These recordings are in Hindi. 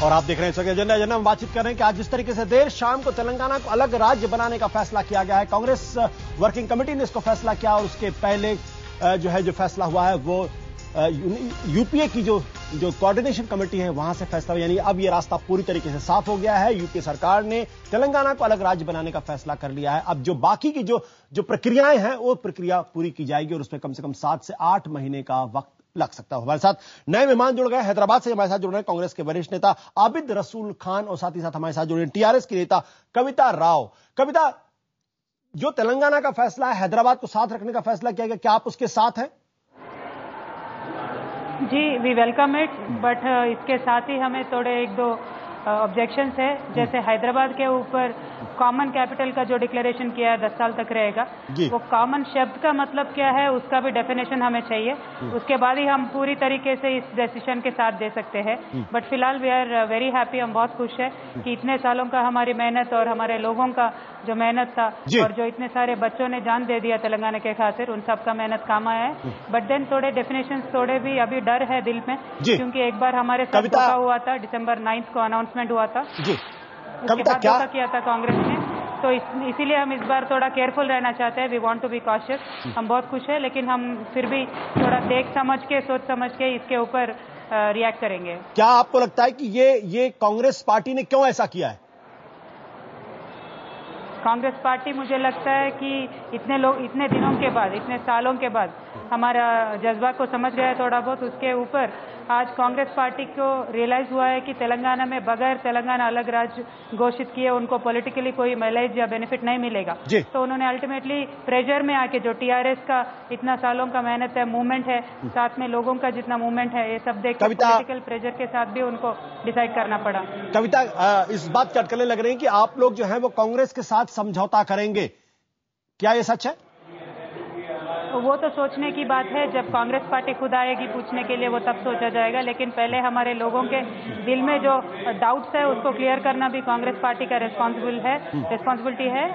और आप देख रहे हैं एजेंडा एजेंडा में बातचीत कर रहे हैं कि आज जिस तरीके से देर शाम को तेलंगाना को अलग राज्य बनाने का फैसला किया गया है, कांग्रेस वर्किंग कमेटी ने इसको फैसला किया और उसके पहले जो फैसला हुआ है वो यूपीए की जो कोऑर्डिनेशन कमेटी है वहां से फैसला, यानी अब ये रास्ता पूरी तरीके से साफ हो गया है। यूपीए सरकार ने तेलंगाना को अलग राज्य बनाने का फैसला कर लिया है। अब जो बाकी की जो प्रक्रियाएं हैं वो प्रक्रिया पूरी की जाएगी और उसमें कम से कम 7 से 8 महीने का वक्त लग सकता है। हमारे साथ नए मेहमान जुड़ गए, हैदराबाद से हमारे साथ जुड़ रहे हैं कांग्रेस के वरिष्ठ नेता आबिद रसूल खान और साथ ही साथ हमारे साथ जुड़े टीआरएस की नेता कविता राव। कविता, जो तेलंगाना का फैसला है, हैदराबाद को साथ रखने का फैसला किया गया, क्या आप उसके साथ हैं? जी, वी वेलकम इट, बट इसके साथ ही हमें थोड़े 1-2 ऑब्जेक्शंस है। जैसे हैदराबाद के ऊपर कॉमन कैपिटल का जो डिक्लेरेशन किया है 10 साल तक रहेगा, वो कॉमन शब्द का मतलब क्या है उसका भी डेफिनेशन हमें चाहिए। उसके बाद ही हम पूरी तरीके से इस डिसीजन के साथ दे सकते हैं। बट फिलहाल वी आर वेरी हैप्पी, हम बहुत खुश है कि इतने सालों का हमारी मेहनत और हमारे लोगों का जो मेहनत था और जो इतने सारे बच्चों ने जान दे दिया तेलंगाना के खातिर, उन सब का मेहनत काम आया है। बट देन थोड़े डेफिनेशन थोड़े भी अभी डर है दिल में, क्योंकि एक बार हमारे साथ धोखा हुआ था, December 9 को अनाउंसमेंट हुआ था, उसके बाद धोखा किया था कांग्रेस ने, तो इसीलिए हम इस बार थोड़ा केयरफुल रहना चाहते हैं। We want to be cautious. हम बहुत खुश है, लेकिन हम फिर भी थोड़ा देख समझ के, सोच समझ के इसके ऊपर रिएक्ट करेंगे। क्या आपको लगता है कि ये कांग्रेस पार्टी ने क्यों ऐसा किया है? कांग्रेस पार्टी, मुझे लगता है कि इतने लोग इतने दिनों के बाद, इतने सालों के बाद हमारा जज्बा को समझ गया है थोड़ा बहुत। उसके ऊपर आज कांग्रेस पार्टी को रियलाइज हुआ है कि तेलंगाना में बगैर तेलंगाना अलग राज्य घोषित किए उनको पॉलिटिकली कोई माइलेज या बेनिफिट नहीं मिलेगा। तो उन्होंने अल्टीमेटली प्रेशर में आके, जो टीआरएस का इतना सालों का मेहनत है, मूवमेंट है, साथ में लोगों का जितना मूवमेंट है, ये सब देख के पॉलिटिकल प्रेशर के साथ भी उनको डिसाइड करना पड़ा। कविता, इस बात के अटकलें लग रही हैं कि आप लोग जो है वो कांग्रेस के साथ समझौता करेंगे, क्या ये सच है? वो तो सोचने की बात है, जब कांग्रेस पार्टी खुद आएगी पूछने के लिए वो तब सोचा जाएगा। लेकिन पहले हमारे लोगों के दिल में जो डाउट्स है उसको क्लियर करना भी कांग्रेस पार्टी का रिस्पॉन्सिबिलिटी है।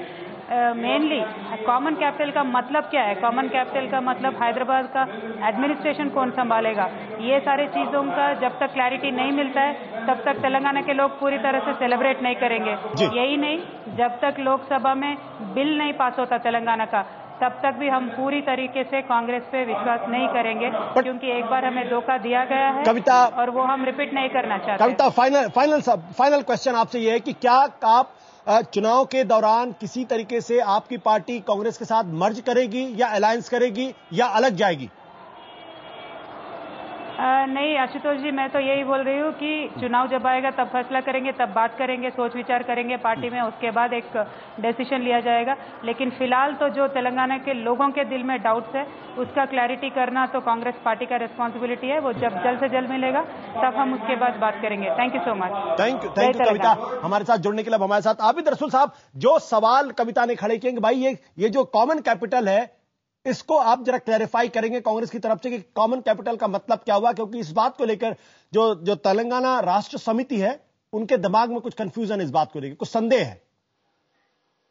मेनली कॉमन कैपिटल का मतलब क्या है? कॉमन कैपिटल का मतलब हैदराबाद का एडमिनिस्ट्रेशन कौन संभालेगा? ये सारे चीजों का जब तक क्लैरिटी नहीं मिलता है तब तक तेलंगाना के लोग पूरी तरह से सेलिब्रेट नहीं करेंगे। यही नहीं, जब तक लोकसभा में बिल नहीं पास होता तेलंगाना का, तब तक भी हम पूरी तरीके से कांग्रेस पे विश्वास नहीं करेंगे, क्योंकि एक बार हमें धोखा दिया गया है कविता, और वो हम रिपीट नहीं करना चाहते। कविता, फाइनल क्वेश्चन आपसे ये है कि क्या आप चुनाव के दौरान किसी तरीके से आपकी पार्टी कांग्रेस के साथ मर्ज करेगी या अलायंस करेगी या अलग जाएगी? नहीं आशुतोष जी, मैं तो यही बोल रही हूँ कि चुनाव जब आएगा तब फैसला करेंगे, तब बात करेंगे, सोच विचार करेंगे पार्टी में, उसके बाद एक डिसीजन लिया जाएगा। लेकिन फिलहाल तो जो तेलंगाना के लोगों के दिल में डाउट्स है उसका क्लैरिटी करना तो कांग्रेस पार्टी का रिस्पॉन्सिबिलिटी है। वो जब जल्द से जल्द मिलेगा तब हम उसके बाद बात करेंगे। Thank you so much. Thank you Kavita, हमारे साथ जुड़ने के लिए। हमारे साथ आबिद रसूल साहब, जो सवाल कविता ने खड़े किए कि भाई ये जो कॉमन कैपिटल है इसको आप जरा क्लैरिफाई करेंगे कांग्रेस की तरफ से कि कॉमन कैपिटल का मतलब क्या हुआ, क्योंकि इस बात को लेकर जो तेलंगाना राष्ट्र समिति है उनके दिमाग में कुछ कंफ्यूजन, इस बात को लेकर कुछ संदेह है।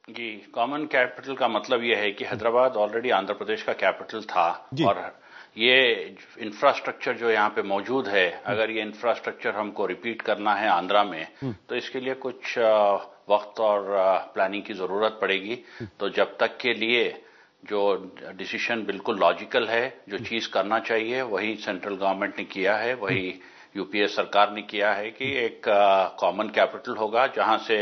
जी, कॉमन कैपिटल का मतलब यह है कि हैदराबाद ऑलरेडी आंध्र प्रदेश का कैपिटल था और ये इंफ्रास्ट्रक्चर जो यहाँ पे मौजूद है, अगर ये इंफ्रास्ट्रक्चर हमको रिपीट करना है आंध्रा में तो इसके लिए कुछ वक्त और प्लानिंग की जरूरत पड़ेगी। तो जब तक के लिए जो डिसीजन बिल्कुल लॉजिकल है, जो चीज करना चाहिए वही सेंट्रल गवर्नमेंट ने किया है, वही यूपीए सरकार ने किया है कि एक कॉमन कैपिटल होगा जहां से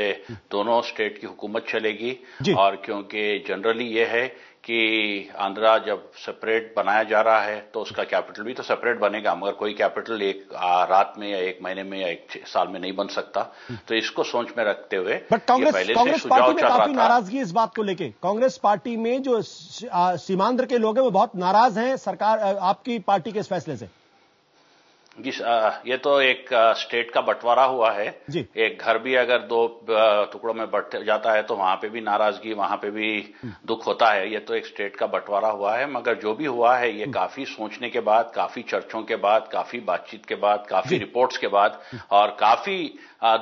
दोनों स्टेट की हुकूमत चलेगी। और क्योंकि जनरली ये है कि आंध्रा जब सेपरेट बनाया जा रहा है तो उसका कैपिटल भी तो सेपरेट बनेगा, मगर कोई कैपिटल एक रात में या एक महीने में या एक साल में नहीं बन सकता। तो इसको सोच में रखते हुए कांग्रेस पार्टी में काफी नाराजगी इस बात को लेके, कांग्रेस पार्टी में जो सीमांध्र के लोग हैं वो बहुत नाराज हैं सरकार आपकी पार्टी के इस फैसले से। जी, ये तो एक स्टेट का बंटवारा हुआ है। एक घर भी अगर 2 टुकड़ों में बंट जाता है तो वहां पे भी नाराजगी, वहां पे भी दुख होता है। ये तो एक स्टेट का बंटवारा हुआ है, मगर जो भी हुआ है ये काफी सोचने के बाद, काफी चर्चों के बाद, काफी बातचीत के बाद, काफी रिपोर्ट्स के बाद और काफी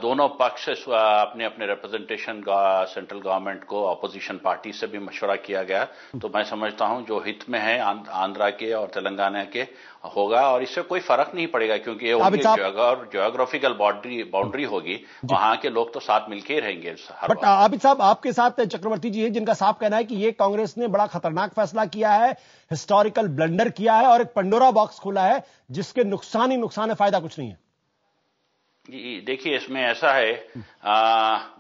दोनों पक्ष से अपने अपने रिप्रेजेंटेशन सेंट्रल गवर्नमेंट को, अपोजिशन पार्टी से भी मशवरा किया गया। तो मैं समझता हूं जो हित में है आंध्रा के और तेलंगाना के होगा और इससे कोई फर्क नहीं पड़ेगा क्योंकि ये ज्योग्राफिकल बाउंड्री होगी, वहां के लोग तो साथ मिलके ही रहेंगे। बट आबिद साहब, आपके साथ चक्रवर्ती जी है जिनका साफ कहना है कि ये कांग्रेस ने बड़ा खतरनाक फैसला किया है, हिस्टोरिकल ब्लंडर किया है और एक पंडोरा बॉक्स खोला है जिसके नुकसान ही नुकसान है, फायदा कुछ नहीं है। देखिए, इसमें ऐसा है,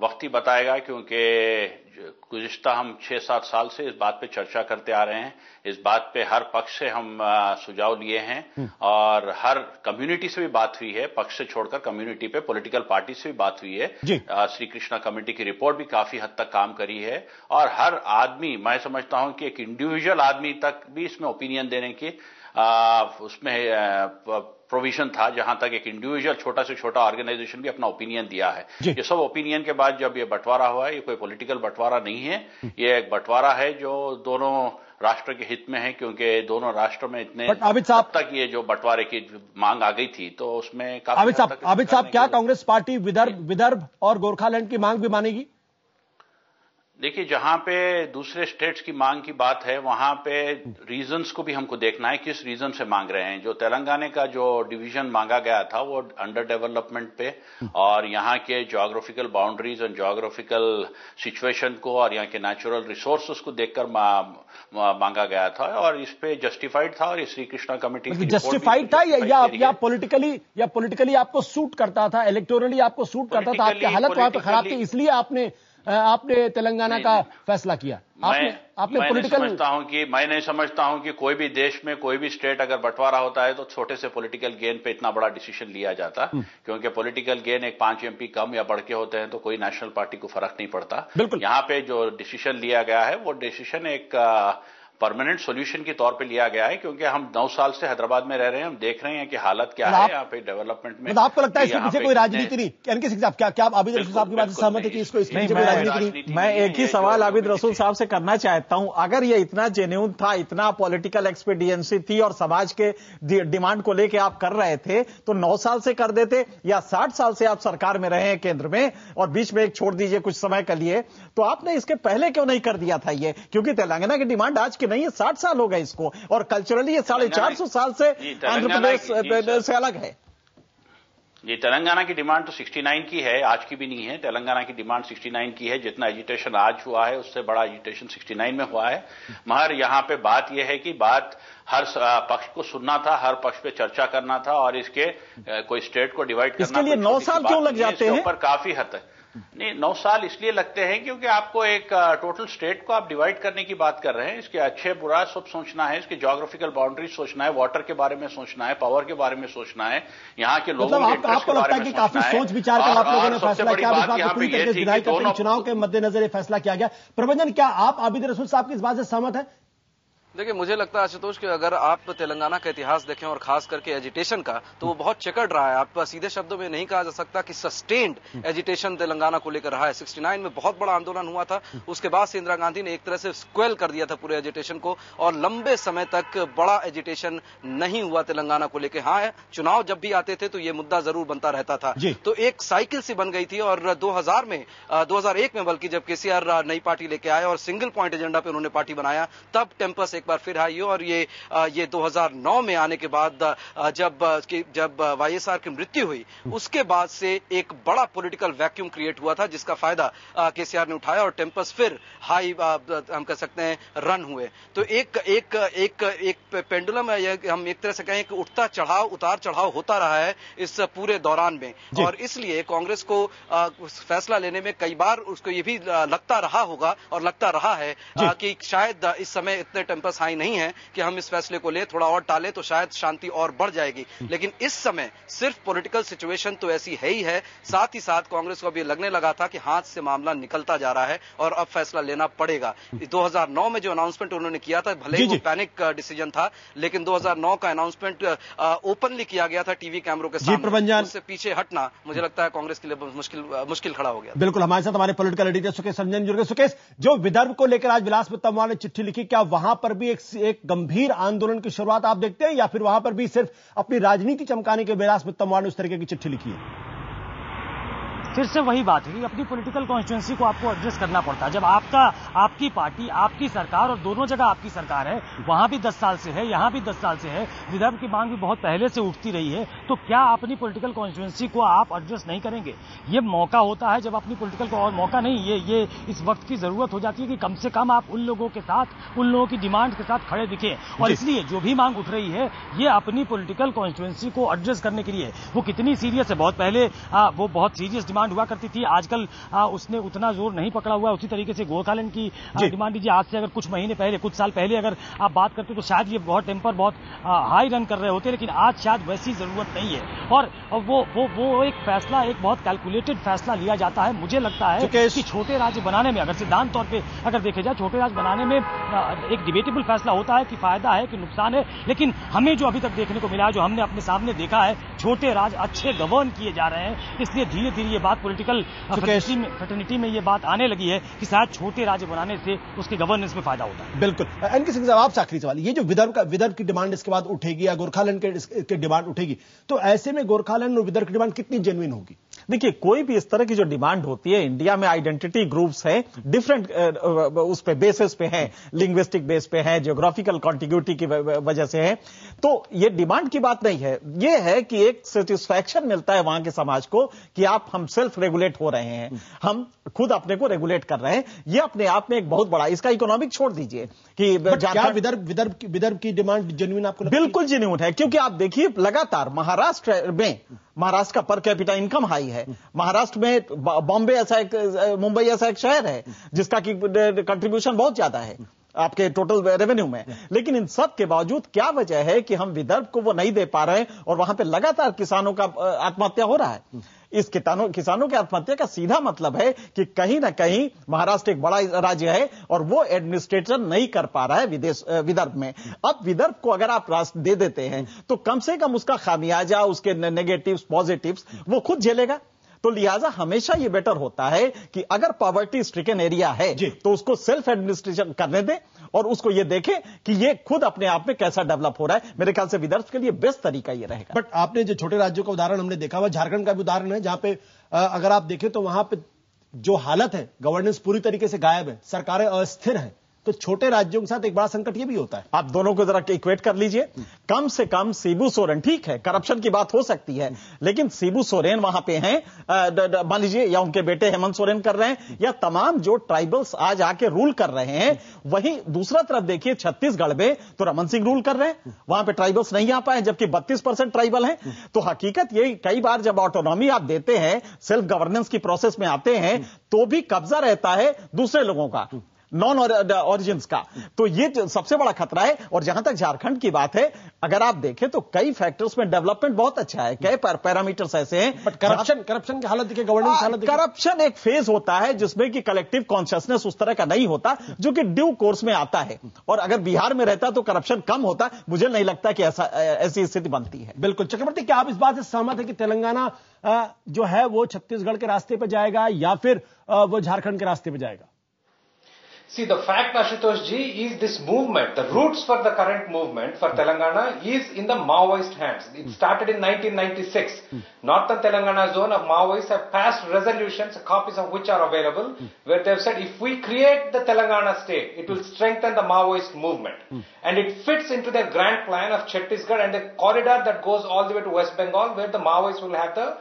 वक्त ही बताएगा क्योंकि गुज़िश्ता हम 6-7 साल से इस बात पे चर्चा करते आ रहे हैं। इस बात पे हर पक्ष से हम सुझाव लिए हैं और हर कम्युनिटी से भी बात हुई है, पक्ष से छोड़कर कम्युनिटी पे पॉलिटिकल पार्टी से भी बात हुई है। श्री कृष्णा कमेटी की रिपोर्ट भी काफी हद तक काम करी है और हर आदमी, मैं समझता हूं कि एक इंडिविजुअल आदमी तक भी इसमें ओपिनियन देने की उसमें प्रोविजन था, जहां तक एक इंडिविजुअल छोटा से छोटा ऑर्गेनाइजेशन भी अपना ओपिनियन दिया है। ये सब ओपिनियन के बाद जब ये बंटवारा हुआ है, ये कोई पॉलिटिकल बंटवारा नहीं है, ये एक बंटवारा है जो दोनों राष्ट्र के हित में है क्योंकि दोनों राष्ट्र में इतने अब तक ये जो बंटवारे की मांग आ गई थी तो उसमें काफी आबिद साहब, क्या कांग्रेस पार्टी विदर्भ और गोरखालैंड की मांग भी मानेगी? देखिए, जहां पे दूसरे स्टेट्स की मांग की बात है वहां पे रीजंस को भी हमको देखना है, किस रीजन से मांग रहे हैं। जो तेलंगाना का जो डिवीजन मांगा गया था वो अंडर डेवलपमेंट पे और यहाँ के ज्योग्राफिकल बाउंड्रीज और ज्योग्राफिकल सिचुएशन को और यहाँ के नेचुरल रिसोर्सेस को देखकर मांगा गया था और इस पे जस्टिफाइड था और ये श्री कृष्णा कमेटी जस्टिफाइड था या पॉलिटिकली आपको सूट करता था, इलेक्टोरली आपको सूट करता था, आपकी हालत वहां पर खराब थी इसलिए आपने तेलंगाना का फैसला किया? आपने पॉलिटिकल मैं नहीं समझता हूं कि कोई भी देश में कोई भी स्टेट अगर बंटवारा होता है तो छोटे से पॉलिटिकल गेन पे इतना बड़ा डिसीजन लिया जाता, क्योंकि पॉलिटिकल गेन एक 5 MP कम या बढ़ के होते हैं तो कोई नेशनल पार्टी को फर्क नहीं पड़ता। यहाँ पे जो डिसीजन लिया गया है वो डिसीजन एक परमानेंट सॉल्यूशन के तौर पे लिया गया है क्योंकि हम 9 साल से हैदराबाद में रह रहे हैं, हम देख रहे हैं कि हालत क्या है यहाँ पे डेवलपमेंट में। आपको लगता है इसके पीछे कोई राजनीति नहीं? क्या आप आबिद रसूल साहब की बात से सहमत है कि इसके पीछे कोई राजनीति नहीं? मैं एक ही सवाल आबिद रसूल साहब से करना चाहता हूं, अगर ये इतना जेन्युइन था, इतना पॉलिटिकल एक्सपीडियंसी थी और समाज के डिमांड को लेकर आप कर रहे थे तो 9 साल से कर देते या 60 साल से आप सरकार में रहे हैं केंद्र में और बीच में एक छोड़ दीजिए कुछ समय के लिए, तो आपने इसके पहले क्यों नहीं कर दिया था ये? क्योंकि तेलंगाना की डिमांड आज की नहीं है, 60 साल हो गए इसको और कल्चरली ये 450 साल से आंध्र प्रदेश से अलग है। ये तेलंगाना की डिमांड तो 69 की है, आज की भी नहीं है। तेलंगाना की डिमांड 69 की है, जितना एजिटेशन आज हुआ है उससे बड़ा एजिटेशन 69 में हुआ है। मगर यहाँ पे बात यह है कि बात हर पक्ष को सुनना था, हर पक्ष पे चर्चा करना था और इसके कोई स्टेट को डिवाइड करना, इसके लिए 9 साल क्यों लग जाते हैं? ऊपर काफी हद तक नहीं, 9 साल इसलिए लगते हैं क्योंकि आपको एक टोटल स्टेट को आप डिवाइड करने की बात कर रहे हैं। इसके अच्छे बुरा सब सोचना है, इसके ज्योग्राफिकल बाउंड्री सोचना है, वाटर के बारे में सोचना है, पावर के बारे में सोचना है, यहाँ के लोगों के इंटरेस्ट के बारे में सोचना है। सोच विचार कर आप लोगों ने फैसला किया, चुनाव के मद्देनजर ये फैसला किया गया। प्रबंधन, क्या आप आबिद रसूल साहब की इस बात से सहमत है? देखिए, मुझे लगता है आशुतोष कि अगर आप तेलंगाना का इतिहास देखें और खास करके एजिटेशन का, तो वो बहुत चिकट रहा है। आप सीधे शब्दों में नहीं कहा जा सकता कि सस्टेन्ड एजिटेशन तेलंगाना को लेकर रहा है। 69 में बहुत बड़ा आंदोलन हुआ था, उसके बाद से इंदिरा गांधी ने एक तरह से स्क्वेल कर दिया था पूरे एजिटेशन को और लंबे समय तक बड़ा एजिटेशन नहीं हुआ तेलंगाना को लेकर। हाँ, चुनाव जब भी आते थे तो ये मुद्दा जरूर बनता रहता था, तो एक साइकिल सी बन गई थी। और 2001 में बल्कि जब केसीआर नई पार्टी लेके आए और सिंगल पॉइंट एजेंडा पे उन्होंने पार्टी बनाया, तब टेम्पस एक बार फिर आई और ये 2009 में आने के बाद जब वाईएसआर की मृत्यु हुई, उसके बाद से एक बड़ा पॉलिटिकल वैक्यूम क्रिएट हुआ था जिसका फायदा केसीआर ने उठाया और टेम्पस फिर हाई हम कह सकते हैं रन हुए। तो एक पेंडुलम हम एक तरह से कहें कि उतार चढ़ाव होता रहा है इस पूरे दौरान में, और इसलिए कांग्रेस को फैसला लेने में कई बार उसको ये भी लगता रहा होगा और लगता रहा है कि शायद इस समय इतने टेम्पस हाई नहीं है कि हम इस फैसले को ले, थोड़ा और टाले तो शायद शांति और बढ़ जाएगी। लेकिन इस समय सिर्फ पॉलिटिकल सिचुएशन तो ऐसी है ही है, साथ ही साथ कांग्रेस को अभी लगने लगा था कि हाथ से मामला निकलता जा रहा है और अब फैसला लेना पड़ेगा। 2009 में जो अनाउंसमेंट उन्होंने किया था, भले ही वो पैनिक डिसीजन था, लेकिन 2009 का अनाउंसमेंट ओपनली किया गया था टीवी कैमरों के सामने। उससे पीछे हटना मुझे लगता है कांग्रेस के लिए मुश्किल खड़ा हो गया। बिल्कुल, हमारे साथ हमारे पॉलिटिकल एडिटर सुकेश रंजन जुड़ गए। सुकेश, जो विदर्भ को लेकर आज विलास तमवार ने चिट्ठी लिखी, क्या वहां पर भी एक गंभीर आंदोलन की शुरुआत आप देखते हैं या फिर वहां पर भी सिर्फ अपनी राजनीति चमकाने के विलास तमवार ने उस तरीके की चिट्ठी लिखी है? फिर से वही बात है कि अपनी पॉलिटिकल कॉन्स्टिट्यूंसी को आपको एड्रेस करना पड़ता है। जब आपकी पार्टी, आपकी सरकार और दोनों जगह आपकी सरकार है, वहां भी 10 साल से है, यहां भी 10 साल से है, विदर्भ की मांग भी बहुत पहले से उठती रही है, तो क्या अपनी पॉलिटिकल कॉन्स्टिट्यूंसी को आप एड्रेस नहीं करेंगे? ये मौका होता है जब अपनी पॉलिटिकल को, और मौका नहीं, ये इस वक्त की जरूरत हो जाती है कि कम से कम आप उन लोगों के साथ, उन लोगों की डिमांड के साथ खड़े दिखे। और इसलिए जो भी मांग उठ रही है, ये अपनी पॉलिटिकल कॉन्स्टिट्यूंसी को एड्रेस करने के लिए। वो कितनी सीरियस है, बहुत पहले वो बहुत सीरियस डिमांड हुआ करती थी, आजकल उसने उतना जोर नहीं पकड़ा हुआ है। उसी तरीके से गोरखालैंड की डिमांड दीजिए, आज से अगर कुछ महीने पहले, कुछ साल पहले अगर आप बात करते तो शायद ये बहुत टेम्पर बहुत हाई रन कर रहे होते, लेकिन आज शायद वैसी जरूरत नहीं है। और वो एक फैसला, एक बहुत कैलकुलेटेड फैसला लिया जाता है। मुझे लगता है कि छोटे राज्य बनाने में, अगर सिद्धांत तौर पे अगर देखे जाए, छोटे राज्य बनाने में एक डिबेटेबल फैसला होता है कि फायदा है कि नुकसान है। लेकिन हमें जो अभी तक देखने को मिला है, जो हमने अपने सामने देखा है, छोटे राज्य अच्छे गवर्न किए जा रहे हैं। इसलिए धीरे धीरे ये बात पॉलिटिकल फ्रेटर्निटी में ये बात आने लगी है कि शायद छोटे राज्य बनाने से उसके गवर्नेंस में फायदा होता है। बिल्कुल। एनके सिंह साहब, आपसे आखिरी सवाल, ये जो विदर्भ की डिमांड इसके बाद उठेगी या गोरखालैंड की डिमांड उठेगी, तो ऐसे में गोरखालैंड और विदर्भ की डिमांड कितनी जेन्युइन होगी? देखिए, कोई भी इस तरह की जो डिमांड होती है, इंडिया में आइडेंटिटी ग्रुप्स हैं, डिफरेंट उस पे बेसिस पे हैं, लिंग्विस्टिक बेस पे हैं, जियोग्राफिकल कॉन्टिग्यूटी की वजह से है। तो ये डिमांड की बात नहीं है, ये है कि एक सेटिस्फैक्शन मिलता है वहां के समाज को कि हम सेल्फ रेगुलेट हो रहे हैं, हम खुद अपने को रेगुलेट कर रहे हैं। ये अपने आप में एक बहुत बड़ा, इसका इकोनॉमिक छोड़ दीजिए कि क्या विदर्भ की डिमांड जेन्युइन आपको लगती है? बिल्कुल जेन्युइन है, क्योंकि आप देखिए लगातार महाराष्ट्र का पर कैपिटा इनकम हाई है। महाराष्ट्र में बॉम्बे ऐसा एक, मुंबई ऐसा एक शहर है जिसका की कंट्रीब्यूशन बहुत ज्यादा है आपके टोटल रेवेन्यू में। लेकिन इन सब के बावजूद क्या वजह है कि हम विदर्भ को वो नहीं दे पा रहे हैं, और वहां पे लगातार किसानों का आत्महत्या हो रहा है। इस किसानों की आत्महत्या का सीधा मतलब है कि कहीं ना कहीं महाराष्ट्र एक बड़ा राज्य है और वो एडमिनिस्ट्रेशन नहीं कर पा रहा है विदर्भ में। अब विदर्भ को अगर आप राष्ट्र दे देते हैं तो कम से कम उसका खामियाजा, उसके नेगेटिव्स, पॉजिटिव्स वो खुद झेलेगा। तो लिहाजा हमेशा ये बेटर होता है कि अगर पॉवर्टी स्ट्रिकन एरिया है तो उसको सेल्फ एडमिनिस्ट्रेशन करने दें और उसको ये देखें कि ये खुद अपने आप में कैसा डेवलप हो रहा है। मेरे ख्याल से विदर्भ के लिए बेस्ट तरीका ये रहेगा। बट आपने जो छोटे राज्यों का उदाहरण हमने देखा हुआ, झारखंड का भी उदाहरण है, जहां पे अगर आप देखें तो वहां पे जो हालत है, गवर्नेंस पूरी तरीके से गायब है, सरकारें अस्थिर हैं। तो छोटे राज्यों के साथ एक बड़ा संकट ये भी होता है। आप दोनों को जरा इक्वेट कर लीजिए। कम से कम शिबू सोरेन, ठीक है करप्शन की बात हो सकती है, लेकिन शिबू सोरेन वहां पे हैं, मान लीजिए, या उनके बेटे हेमंत सोरेन कर रहे हैं, या तमाम जो ट्राइबल्स आज आके रूल कर रहे हैं। वहीं दूसरा तरफ देखिए छत्तीसगढ़ में तो रमन सिंह रूल कर रहे हैं, वहां पे ट्राइबल्स नहीं आ पाए, जबकि 32% ट्राइबल हैं। तो हकीकत यही, कई बार जब ऑटोनॉमी आप देते हैं, सेल्फ गवर्नेंस की प्रोसेस में आते हैं, तो भी कब्जा रहता है दूसरे लोगों का, नॉन ऑरिजिन्स का। तो ये सबसे बड़ा खतरा है। और जहां तक झारखंड की बात है, अगर आप देखें तो कई फैक्टर्स में डेवलपमेंट बहुत अच्छा है, कई पैरामीटर्स ऐसे हैं। बट करप्शन की हालत देखिए, गवर्नेंस हालत देखिए। करप्शन एक फेज होता है जिसमें कि कलेक्टिव कॉन्शियसनेस उस तरह का नहीं होता, जो कि ड्यू कोर्स में आता है। और अगर बिहार में रहता तो करप्शन कम होता, मुझे नहीं लगता कि ऐसी स्थिति बनती है। बिल्कुल। चक्रवर्ती, क्या आप इस बात से सहमत है कि तेलंगाना जो है वो छत्तीसगढ़ के रास्ते पर जाएगा या फिर वो झारखंड के रास्ते पर जाएगा? See, the fact, Ashutosh ji, is this movement, the roots for the current movement for Telangana is in the Maoist hands. It started in 1996. Northern Telangana zone of Maoists have passed resolutions, copies of which are available, where they have said if we create the Telangana state, it will strengthen the Maoist movement. And it fits into their grand plan of Chhattisgarh and the corridor that goes all the way to West Bengal, where the Maoists will have the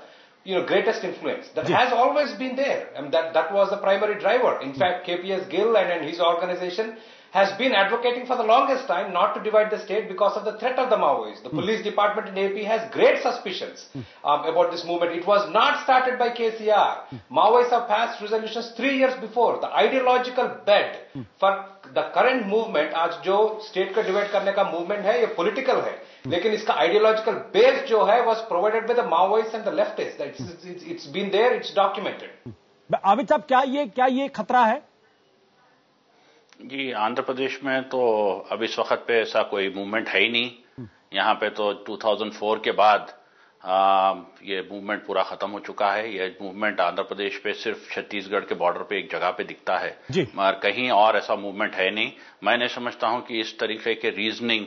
greatest influence. That has always been there. And that was the primary driver. In fact, KPS Gill and his organization has been advocating for the longest time not to divide the state because of the threat of the Maoists. The police department in AP has great suspicions about this movement. It was not started by KCR. Maoists have passed resolutions 3 years before. The ideological bed for the current movement, आज जो स्टेट को डिवाइड करने का मूवमेंट है, ये पॉलिटिकल है, लेकिन इसका आइडियोलॉजिकल बेस जो है was provided by the Maoists and the leftists. It's been there, it's documented. Abid साहब, क्या ये खतरा है? जी, आंध्र प्रदेश में तो अब इस वक्त पे ऐसा कोई मूवमेंट है ही नहीं। यहाँ पे तो 2004 के बाद ये मूवमेंट पूरा खत्म हो चुका है। ये मूवमेंट आंध्र प्रदेश पे सिर्फ छत्तीसगढ़ के बॉर्डर पे एक जगह पे दिखता है, मगर कहीं और ऐसा मूवमेंट है नहीं। मैं नहीं समझता हूं कि इस तरीके के रीजनिंग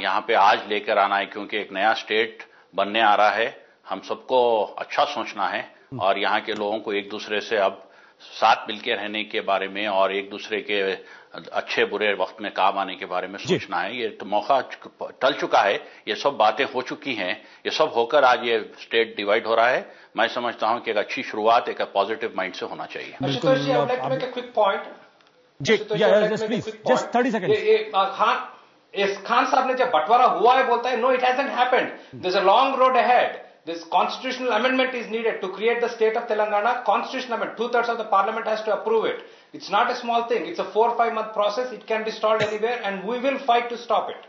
यहाँ पे आज लेकर आना है, क्योंकि एक नया स्टेट बनने आ रहा है। हम सबको अच्छा सोचना है और यहाँ के लोगों को एक दूसरे से अब साथ मिलकर रहने के बारे में और एक दूसरे के अच्छे बुरे वक्त में काम आने के बारे में सोचना है। ये तो मौका टल चुका है, ये सब बातें हो चुकी हैं, ये सब होकर आज ये स्टेट डिवाइड हो रहा है। मैं समझता हूं कि एक अच्छी शुरुआत एक पॉजिटिव माइंड से होना चाहिए। Ashutosh ji, I would like to make a quick point. जी, जस्ट 30 सेकंड। खान साहब ने जब बंटवारा हुआ है बोलता है, no it hasn't happened, there is a long road ahead, this constitutional amendment is needed to create the state of Telangana. Constitutional amendment, 2/3 of the parliament has to approve it. It's not a small thing, it's a 4 or 5 month process. It can be stalled anywhere and we will fight to stop it.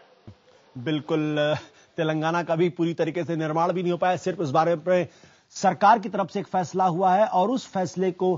बिल्कुल, तेलंगाना का भी पूरी तरीके से निर्माण भी नहीं हो पाया, सिर्फ इस बारे में सरकार की तरफ से एक फैसला हुआ है और उस फैसले को